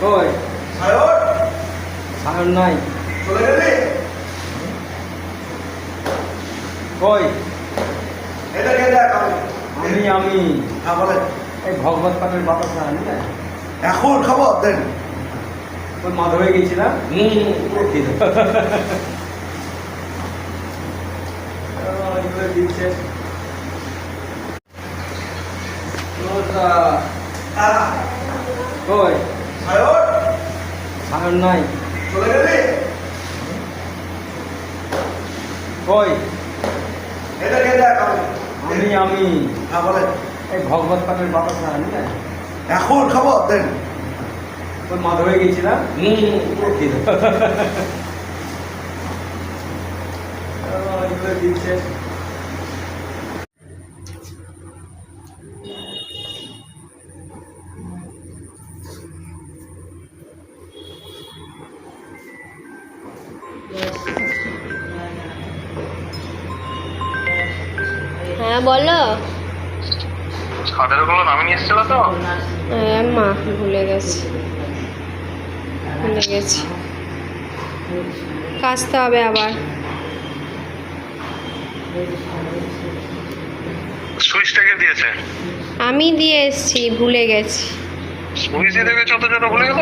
কই সায়ন নাই কই আমি এই ভগবত পাটের বাবা সায়ন এখন খবর দেন। ওই মাধবে গেছিলাম দিচ্ছে কই সায়ন নাই কই আমি এই ভগবত পাটের বাবা সায়ন এখন খবর দেন। ওই মাধবে গেছিলাম দিচ্ছে হ্যাঁ বলো। খাদের গুলো নামে নিয়ে এসেছিল তো? হ্যাঁ মা ভুলে গেছি কাচতে হবে আবার। সুইচটাকে দিয়েছে? আমি দিয়ে এসছি, ভুলে গেছি। সুইচ দিয়ে গেছে অত যেটা ভুলে গেল?